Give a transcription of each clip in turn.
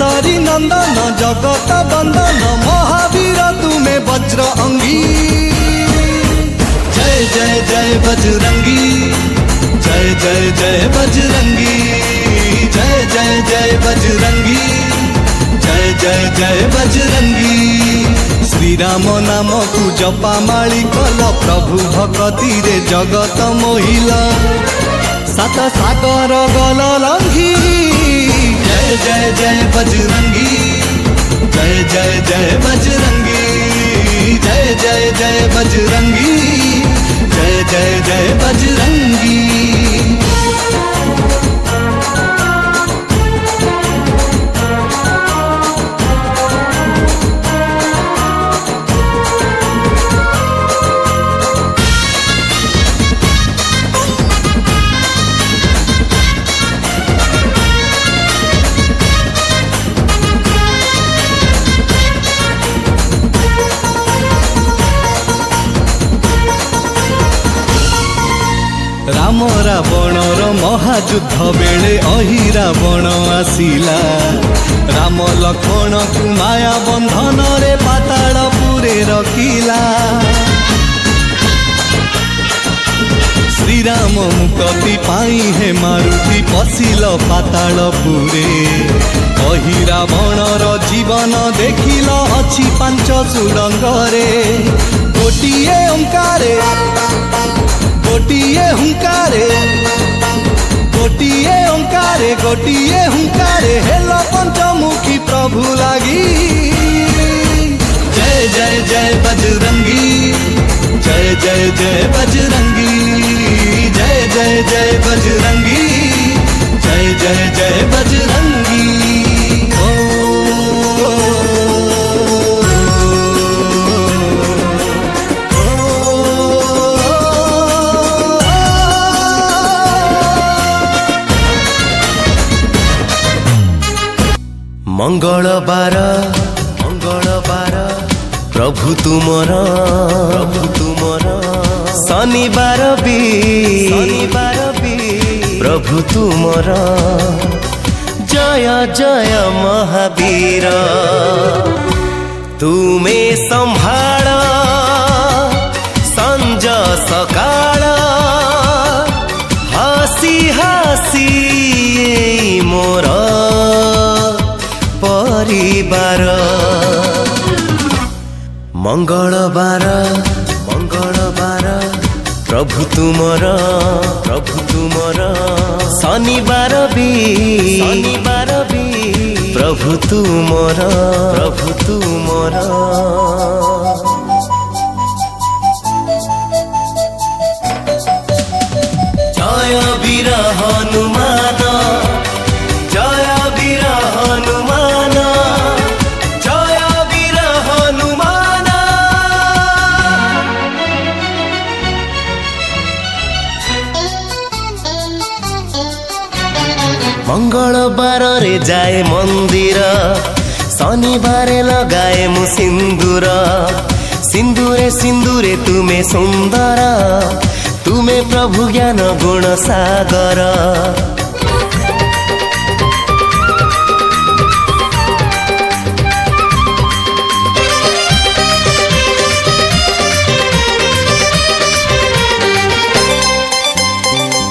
पंढरी नंदन जगत बंदन महावीर तुम्हें वज्र अंगी। जय जय जय बजरंगी, जय जय जय बजरंगी, जय जय जय बजरंगी, जय जय जय बजरंगी। श्री राम नाम को जपा माली कल प्रभु भक्ति रे जगत मोहिला सात सागर गल लंघी। जय जय जय बजरंगी, जय जय जय बजरंगी, जय जय जय बजरंगी, जय जय जय बजरंगी। राम रावणर महायुद्ध बेले अहि रावण आसिला। राम लक्ष्मण को माया बंधन रे पातालपुरे रखिला। श्री राम मुक्ति पाई हे मारुति पशिल पातालपुरे। अहि रावणर जीवन देखिल अछि पांच सुरंगरे। गोटिए ओंकारे गोटिए हुंकारे, गोटिए ओंकारे, गोटिए हुंकारे हेलो पंचमुखी प्रभु लागी। जय जय जय बजरंगी, जय जय जय बजरंगी, जय जय जय बजरंगी, जय जय जय बजरंगी। मंगलबार मंगलबार प्रभु तुमर शनिवार भी प्रभु तुमर। जय जय महावीर तुमे संभाळ संज सकाळ। हसी हसी मोर परिवार। मंगलबार मंगलबार प्रभु तुमर शनिवार भी प्रभु तुमर। जय वीर हनुमान, जय वीर हनुमान, जय वीर हनुमान। मंगलबार रे जाए मंदिर, शनिवार लगाए मु सिंदूर। सिंदूरे सिंदूरे तुमे सुंदर, तुमे प्रभु ज्ञान गुण सागर।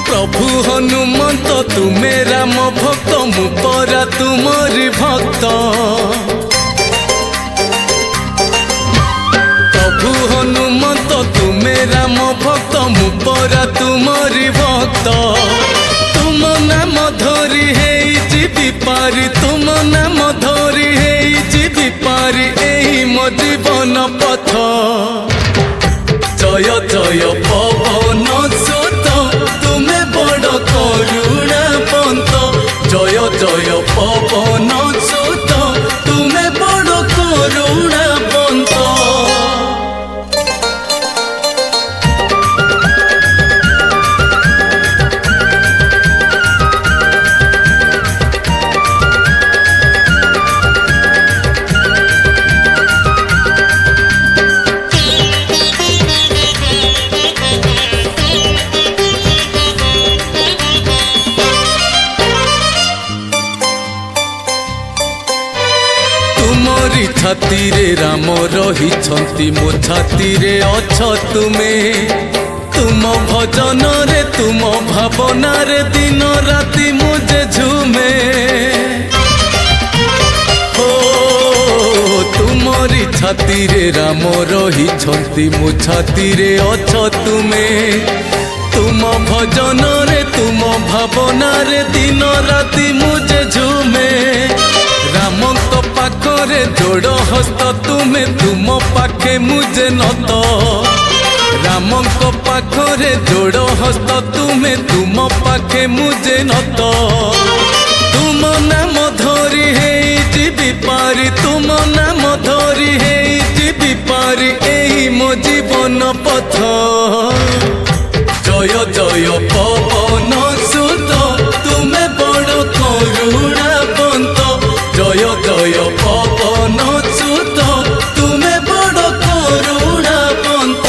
प्रभु हनुमंत तुमे राम भक्त मु परा तुमरी भक्त। प्रभु हनुमंत तुमे राम भक्त मु परा तुमरी भक्त। तुम नाम धरी हे जीवी पारी, तुम नाम धरी हे जीवी पारी एही मो जीवन पथ। जय जय पवन सुत तुमे बड़ करुणा पंत। जय जय पवन सुत तुमे बड़ करुणा पंत। तुमरी छाती रे राम रही मो छाती रे अछ तुमे तुम भजन रे तुम भावना रे दिन राति मुझे झूमे हो तुमरी छाती रे राम रही मो छाती रे अछ तुमे तुम भजन रे तुम भावना रे दिन राति मुझे झूमे राम तो पाखरे जोड़ हस्त तुमे तुम पाखे मुझे नत राम को पाखरे जोड़ हस्त तुमे तुम पाखे मुझे नत तुम नाम धरी है जीवी पारी तुम नाम धरी है जीवी पारी एही मो जीवन पथ जय जय पवन सुत तुमे बड़ करुणावंत जय जय पवन सुत तुमे बड़ करुणावंत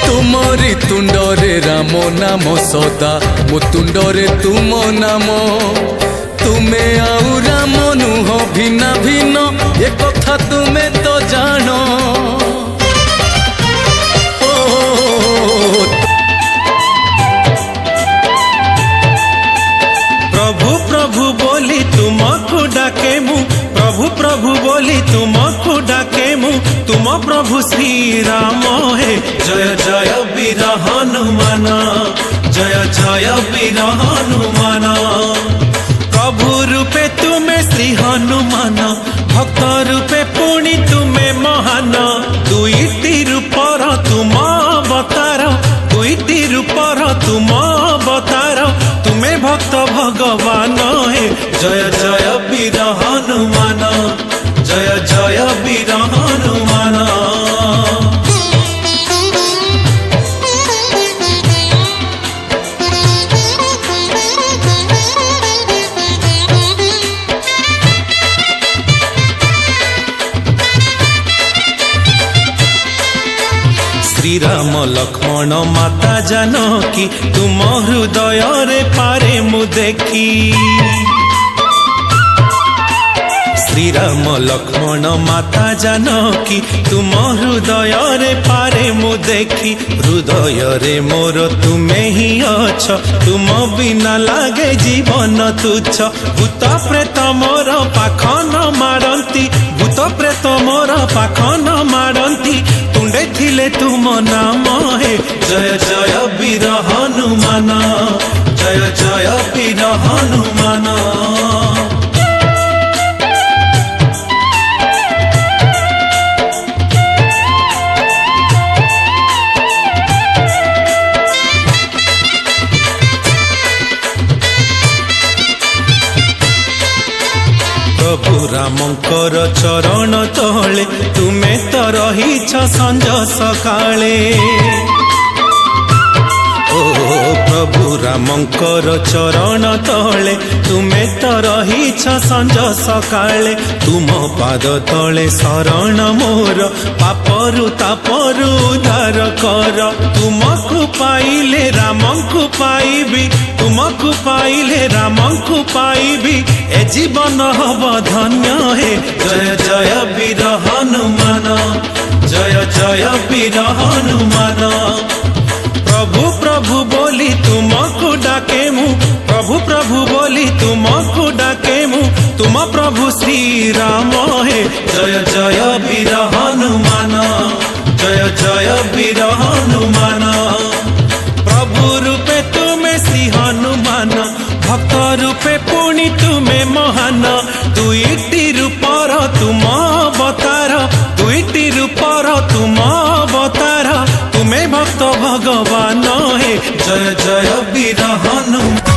तुमरी तुंडरे राम नाम सदा मो तुंडरे तुम नाम तुमे आउ राम नुह भिन्न भिन्न ए कथा तुमे तो जान प्रभु प्रभु बोली तुमको डाके मु प्रभु प्रभु बोली तुमको डाके मु तुम प्रभु श्री राम है जय जय वीर हनुमान जय जय वीर हनुमान प्रभु रूपे तुमे श्री हनुमान भक्त रूपे पुणी तुमे महान दुईटी रूपर तुम अवतार दुईटी रूपर तुम अवतार तुमे भक्त भगवान है जय जय वीर हनुमान जय जय वीर हनुमान श्री राम लक्ष्मण माता जानकी तुम हृदय रे पारे मु देखी श्री राम लक्ष्मण माता जानकी तुम हृदय रे पारे मु देखी हृदय रे मोर तुमे ही अछ तुम बिना लागे जीवन तुच्छ भूत प्रेत मोर पाख न मारंती भूत प्रेत मोर पाख न मारंती तुंडे थिले तुम नाम है जय जय वीर हनुमान जय जय वीर हनुमान प्रभु रामंकर चरण तले तुमे तो रहीछ संज सकाळे ओ प्रभु रामंकर चरण तले तुमे तो रहीछ संज सकाळे तुम पाद तले शरण मोर पापरु तापरु उद्धार कर तुमको पाइले रामंको पाइबी तुमको पाइले रामंको पाइबी ए जीवन हब धन्य हे जय जय वीर हनुमान जय जय वीर हनुमान प्रभु प्रभु बोली तुमको डाके मु प्रभु प्रभु बोली तुमको डाके मु तुम प्रभु श्री राम है जय जय वीर हनुमान जय जय वीर हनुमान प्रभु रूपे तुमे श्री हनुमान भक्त रूपे पुणी तुमे महान दुईटी रूपर तुम अवतार दुईटी रूपर तुम अवतार तुमे भक्त भगवान है जय जय वीर हनुमान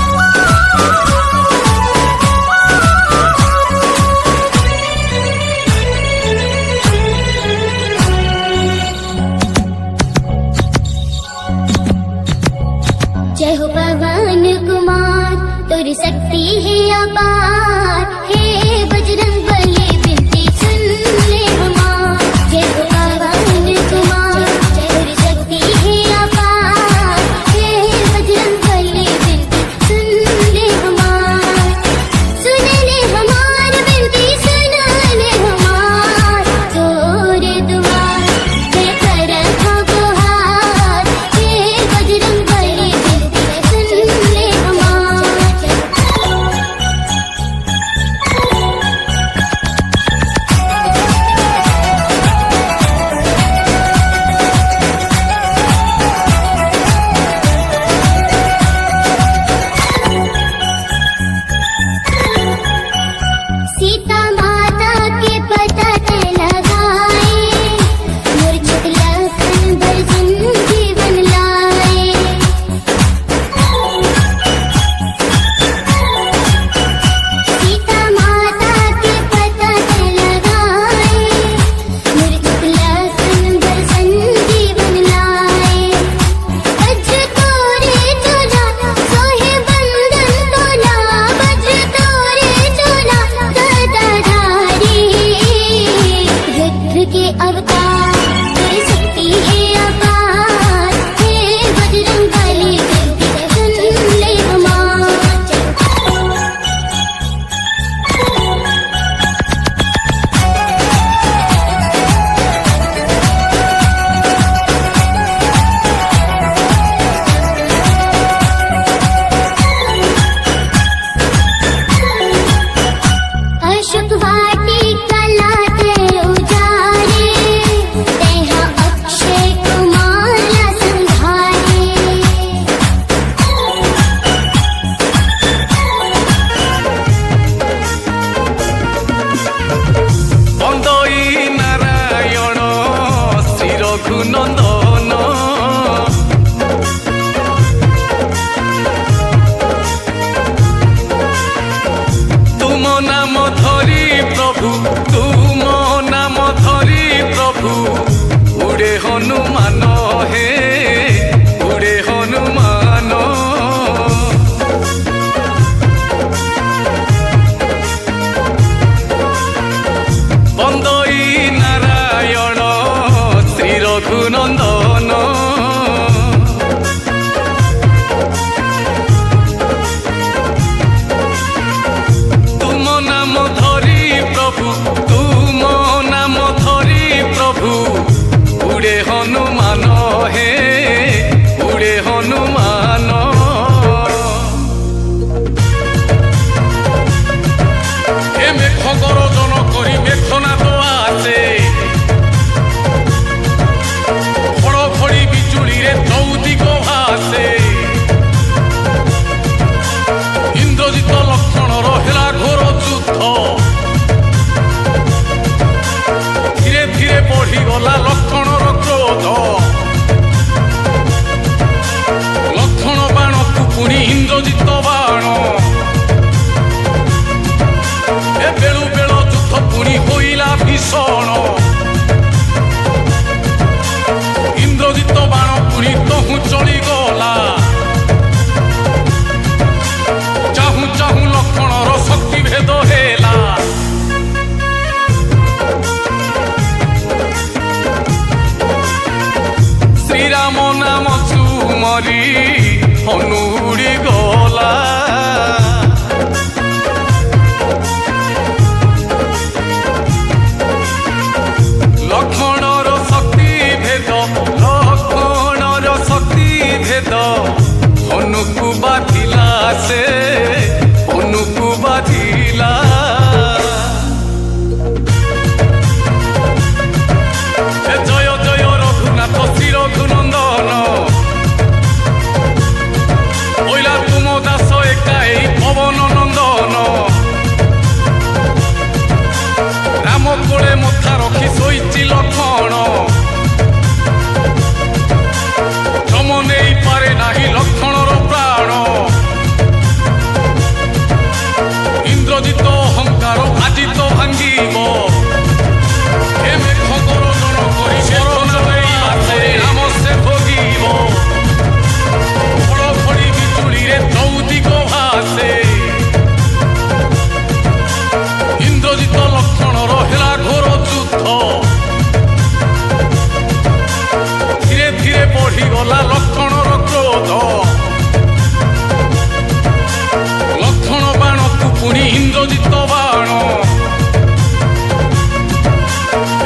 तेरी शक्ति है अपार, हे बजरंगबली गिनती सुन ले हमार। अशोक वाटिका लाते उजारे, तेहा अक्षय कुमार ला संधारे। বন্দই নারায়ণ শ্রী রঘুনন্দন তুম নাম ধরি প্রভু, তুম নাম ধরি প্রভু, উড়ে হনুমান হে, উড়ে হনুমান। বন্দই নারায়ণ শ্রী রঘুনন্দন তুম নাম ধরি প্রভু, তুম নাম ধরি প্রভু, উড়ে হনুমান হে, উড়ে হনুমান। এ মেঘ গরজন করি মেঘনাদ আসে, ঘড়ঘড়ি বিজুড়িরে চৌদিগ ভাসে। ইন্দ্রজিত লক্ষণর হেলা ঘোর যুদ্ধ, ধীরে ধীরে বঢ়িগলা লক্ষণর ক্রোধ। লক্ষণ বাণକୁ ପୁଣି ইন্দ্রজিত বাণ, এ বেଳୁ বেଳ যুদ্ধ পুଣି হইলা ভীষণ। ইন্দ্রজিত বাণ পুଣି তহু চলিগলা, চাহু চাহু লক্ষণর শক্তি ভেদ হেলা। শ্রীরাম নাম চুমরি হনুড়ি গলা, লক্ষণর শক্তি ভেদ, লক্ষণর শক্তি ভেদ, হনুকু বাঁধিলা সে, হনুকু বাঁধিলা। এ জয় জয় রঘুনাথ শ্রী রঘুনন্দন, ওইলা তুম দাস একাই পবন নন্দন। রাম কোলে মথা রখি শোইছি লক্ষণ, জম নেই পারে নাহি লক্ষণর প্রাণ। ইন্দ্রজিত অহংকার আজি তো ভাঙ্গিব, হে মেঘ গরজন করি শরণ নেই আসে, রাম সে ভোগিব। ঘড়ঘড়ি বিজুড়িরে চৌদিগ ভাসে, ইন্দ্রজিত লক্ষণর হেলা ঘোর যুদ্ধ, ধীরে ধীরে বঢ়িগলা লক্ষণর ক্রোধ। লক্ষণ বাণକୁ পুଣି ইন্দ্রজিত বাণ,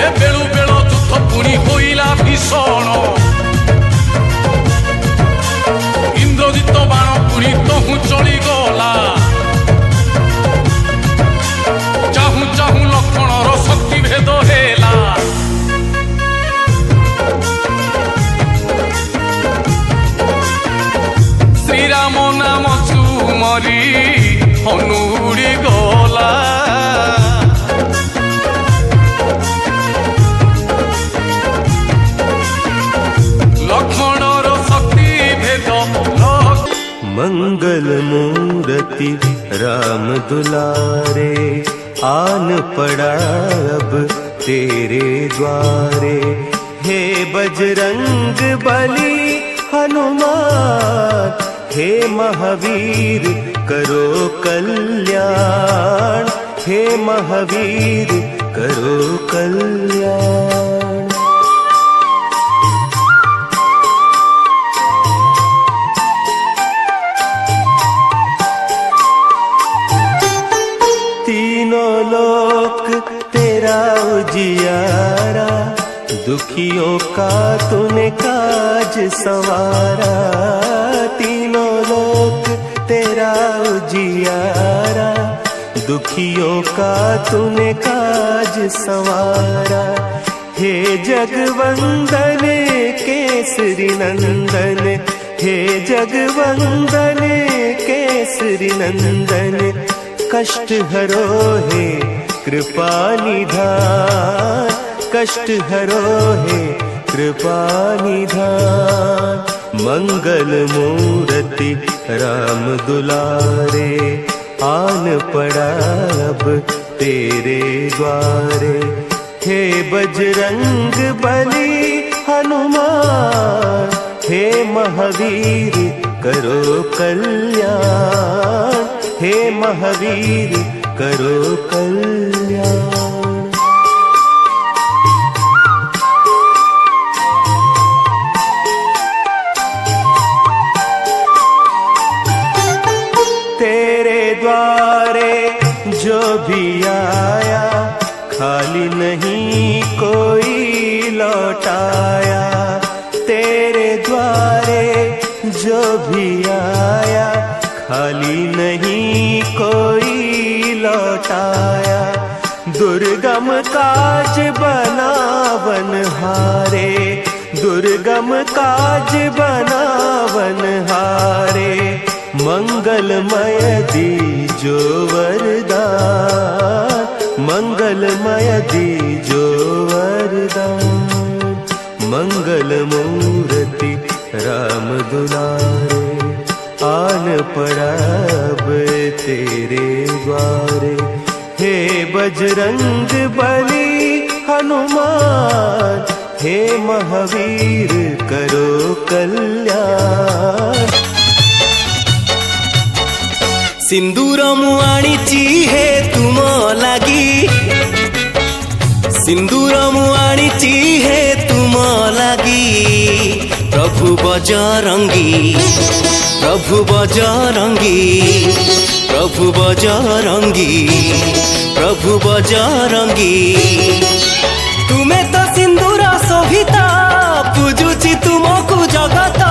এ বেଳୁ বেଳ যুদ্ধ পুଣି হইলা ভীষণ। ইন্দ্রজিত বাণ পুଣି তহু চলিগলা, চাহু চাহু লক্ষণর শক্তি ভেদ হেলা। শ্রীরাম নাম চুমরি হনুড়ি গলা, লক্ষণর শক্তি ভেদ। मंगल मूर्ति राम दुलारे, आन पड़ा अब तेरे द्वारे। हे बजरंग बली हनुमान, हे महावीर करो कल्याण, हे महावीर करो कल्याण। दुखियों का तूने काज संवारा, तीनों लोक तेरा उजियारा। दुखियों का तूने काज संवारा, हे जगवंदन केसरी नंदन, हे जगवंदन केसरी नंदन। कष्ट हरो हे कृपा निधान, कष्ट हरो हे कृपा निधान। मंगल मूर्ति राम दुलारे, आन पड़ा अब तेरे द्वारे। हे बजरंग बली हनुमान, हे महावीर करो कल्याण, हे महावीर करो कल्याण। तेरे द्वारे जो भी आया, खाली नहीं कोई लौटाया। तेरे द्वारे जो भी आया, खाली नहीं कोई लौटाया। दुर्गम काज बनावन हारे, दुर्गम काज बनावन हारे। मंगलमय दीजो वरदान, मंगलमय दीजो वरदान। मंगल मूर्ति राम दुलारे, आन पड़ा अब तेरे द्वारे। हे बजरंग बली हनुमान, हे महावीर करो कल्याण। सिंदूर मु आनीची हे तुम लागी, सिंदूर मु आनीची हे तुम लागी। प्रभु बजरंगी, प्रभु बजरंगी, प्रभु बजरंगी, प्रभु बजरंगी। तुमे तो सिंदूर शोभिता, पूजुची तुमको जगत।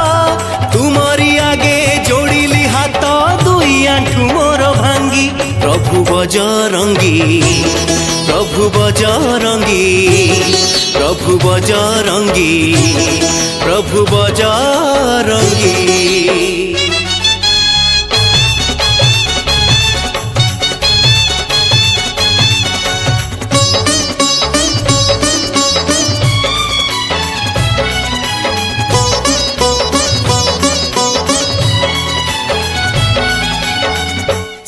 तुमरी आगे जोड़िली हाथ, दुई आंठू मोर भांगी। प्रभु बजरंगी, प्रभु बजरंगी, प्रभु बजरंगी, प्रभु बजरंगी।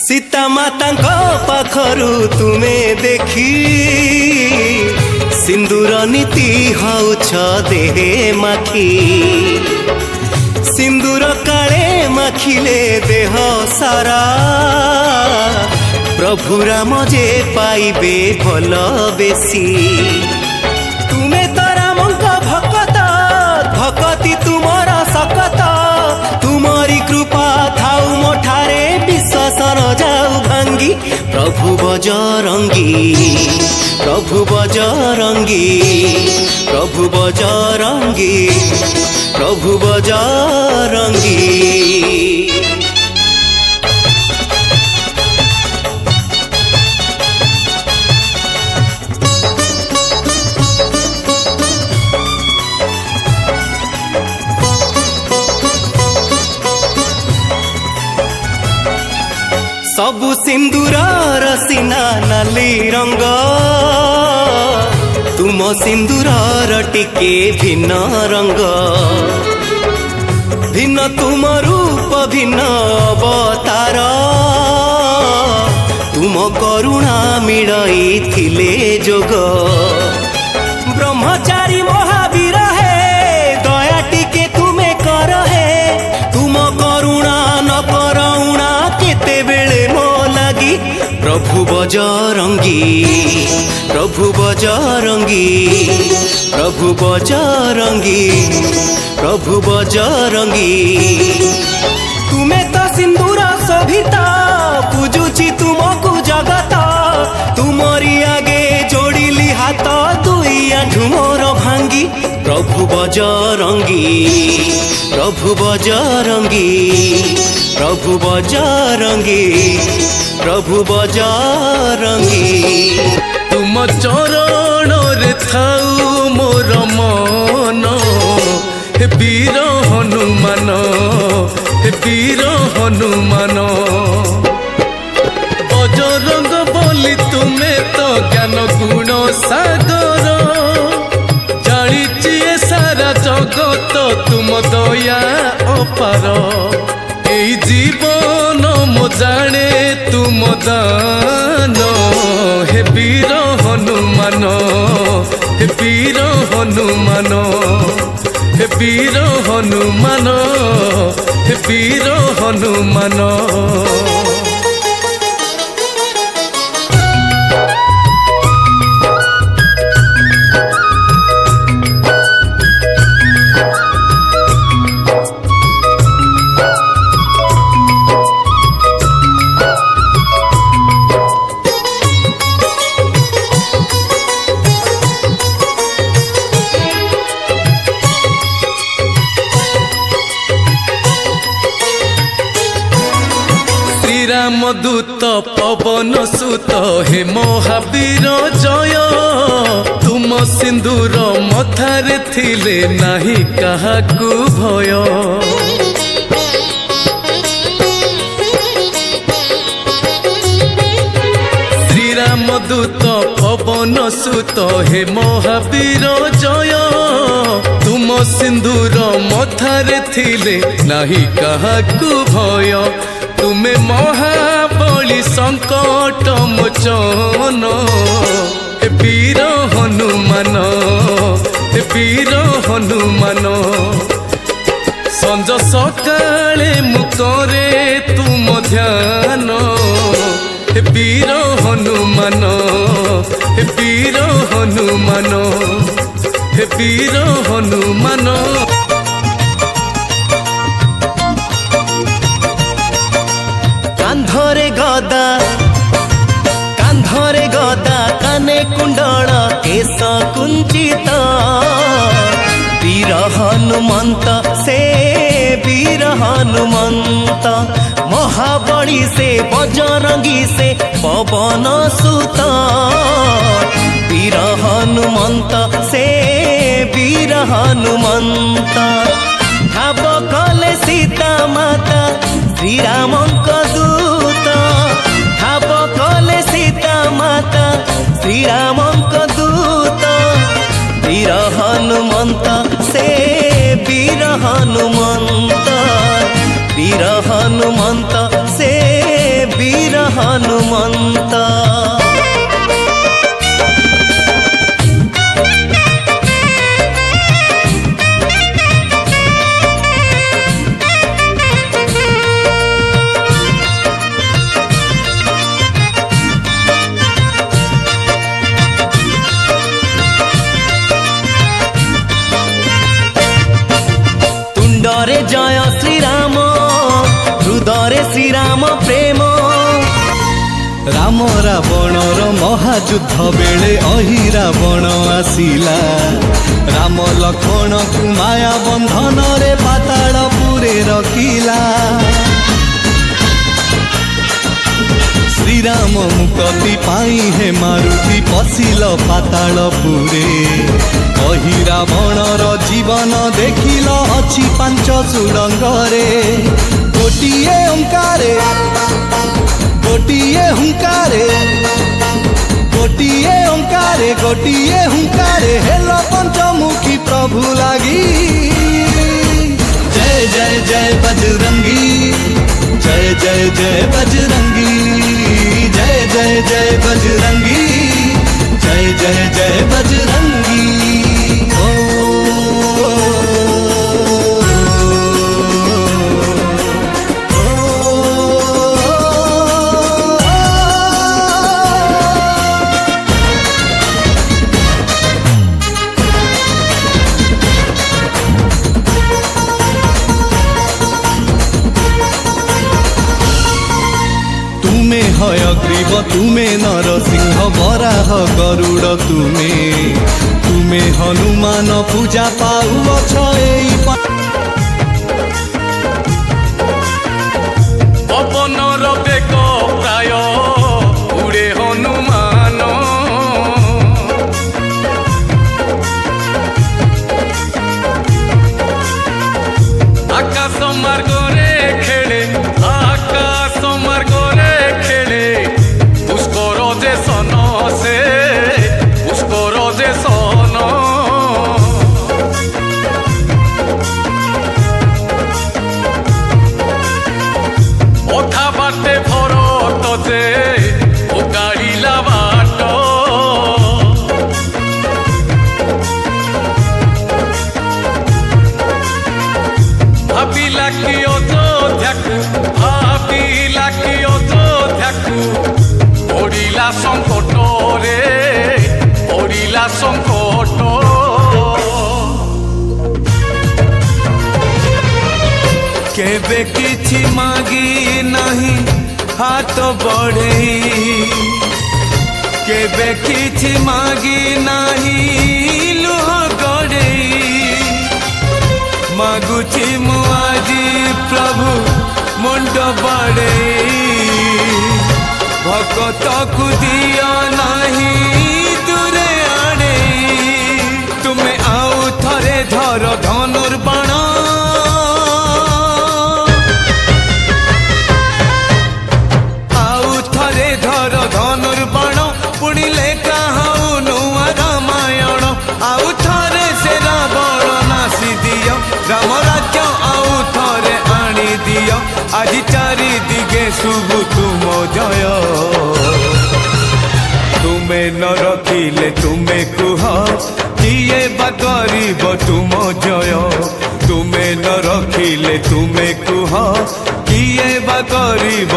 सीता माता पाखरु तुमे देखी, सिंदूर नीति हौछ देहे माखी। सिंदूर काले माखिले देह सारा, प्रभु राम जे पाइबे भल बेसी। तुमे तो रामंक भकत, भकति तुमर सकत। तुमरी कृपा थाउ मोठारे, विश्वास न जाऊ भांगी। प्रभु बजरंगी, प्रभु बजरंगी, प्रभु बजरंगी, प्रभु बजरंगी। सबु सिंदूर सीना नाली रंग, तुम सिंदूर टिके भिन्न रंग। भिन्न तुम रूप भिन्न अवतार, तुम करुणा मिलई थिले जोग। ब्रह्मचारी महावीर है, दया टिके तुमे कर है। तुम करुणा न करुणा केते बेले मो लागी। प्रभु बजरंगी, प्रभु बजरंगी, प्रभु बजरंगी, प्रभु बजरंगी। तुमे तो सिंदूर शोभिता, पूजुची तुमको जगत। तुमरी आगे जोड़िली हाथ, दुई ଆଣ୍ଠୁ ମୋର ଭାଙ୍ଗି ପ୍ରଭୁ ବଜରଙ୍ଗୀ ପ୍ରଭୁ ବଜରଙ୍ଗୀ ପ୍ରଭୁ ବଜରଙ୍ଗୀ ପ୍ରଭୁ ବଜରଙ୍ଗୀ। ତୁମ ଚରଣରେ ଥାଉ ମୋର ମନ ହେ ବୀର ହନୁମାନ ହେ ବୀର ହନୁମାନ। ବଜରଙ୍ଗ ବୋଲି ତୁମେ ତ ଜ୍ଞାନ ଗୁଣ ସାଗର ଜାଣିଛି ଏ ସାରା ଜଗତ ତୁମ ଦୟା ଅପାର। এই জীবন মো জানে তুম দান হে বীর হনুমান হে বীর হনুমান হে বীর হনুমান হে বীর হনুমান। রামদূত পবন সুত হে মহাবীর জয় তুম সিন্দুর মথারে থিলে নাহি কাহাকু ভয়। শ্রীরামদূত পবন সুত হে মহাবীর জয় তুম সিন্দুর মথারে থিলে নাহি কাহাকু ভয়। তুমি মহাবলী সংকট মোচন হে বীর হনুমান হে বীর হনুমান। সঞ্জ সকালে মু করে তুম ধ্যান হে বীর হনুমান হে বীর হনুমান হে বীর হনুমান। কান্ধরে গদা কান্ধরে গদা কানে কুণ্ডল কেশ কুঞ্চিত বীর হনুমন্ত সে বীর হনুমন্ত। মহাবলী সে বজরঙ্গী সে পবন সুত বীর হনুমন্ত সে বীর হনুমন্ত। ঠাব কলে সীতা মাতা শ্রীরামଙ୍କ দূତ ঠাব কলে সীতা মাতা শ্রীরামଙ୍କ দূত বীর হনুমন্ত সে বীর হনুমন্ত বীর হনুমন্ত সে বীর হনুমন্ত। তুণ্ডরে জয় শ্রীরাম হৃদয়ে শ্রীরাম প্রেম। রাম রাবণর মহাযুদ্ধ বেড়ে অহি রাবণ আসিলা রাম লক্ষ্মণକୁ মায়া বন্ধନରେ পাতাళপুরে রখিলা। শ্রীরাম মুকতি পাই হে মারুতি পশিল পাতাళপুরে। অহি রাবণর জীবন দেখিল ଅଛି ପାଞ୍ଚ ସୁଡ଼ଙ୍ଗରେ। ଗୋଟିଏ ଓଙ୍କାରେ ଗୋଟିଏ ହୁଙ୍କାରେ ଗୋଟିଏ ଓଙ୍କାରେ ଗୋଟିଏ ହୁଙ୍କାରେ ହେଲ ପଞ୍ଚମୁଖୀ ପ୍ରଭୁ ଲାଗି। ଜୟ ଜୟ ଜୟ ବଜରଙ୍ଗୀ जय जय जय बजरंगी जय जय जय बजरंगी जय जय जय बजरंगी। तुमे हयग्रीव तुमे नरसिंह बराह गरुड़ तुमे ତୁମେ ହନୁମାନ ପୂଜା ପାଉଅଛ ଏଇ ପବନର ବେଗ ପ୍ରାୟ ଉଡ଼େ ହନୁମାନ ଆକାଶ ମାର୍ଗରେ ଖେଳେ ଆକାଶ ମାର୍ଗରେ ଖେଳେ ପୁଷ୍କର ଯେ ସନ ସେ ପୁଷ୍କର ଯେ ସନ ଅଧା ବାଟେ ଭରତ ଯେ ଓଗାଳିଲା ବାଟ ଭାବିଲା କି ଅଯୋଧ୍ୟାକୁ ଭାବିଲା କି ଅଯୋଧ୍ୟାକୁ ପଡ଼ିଲା ସଙ୍କଟରେ ପଡ଼ିଲା ସଙ୍କଟ କେବେ କିଛି ମାଗି ନାହିଁ ହାତ ବଢ଼େଇ କେବେ କିଛି ମାଗି ନାହିଁ ଲୁହ ଗଡ଼େଇ ମାଗୁଛି ମୁଁ ଆଜି ପ୍ରଭୁ ମୁଣ୍ଡ ବାଡ଼େଇ ଭକତକୁ ଦିଅ ନାହିଁ ଦୂରେ ଆଡ଼େଇ ତୁମେ ଆଉ ଥରେ ଧର ଧନୁର୍ବାଣ ଧନୁର୍ବାଣ ପୁଣିଲେ କାହାଉ ନୂଆ ରାମାୟଣ ଆଉ ଥରେ ସେ ରାବଣ ନାସି ଦିଅ ରାମ ରାଜ୍ୟ ଆଉ ଥରେ ଆଣି ଦିଅ ଆଜି ଚାରିଦିଗେ ଶୁଭୁ ତୁମ ଜୟ ତୁମେ ନ ରଖିଲେ ତୁମେ କୁହ କିଏ ବା କରିବ ତୁମ ଜୟ ତୁମେ ନ ରଖିଲେ ତୁମେ କୁହ କିଏ ବା କରିବ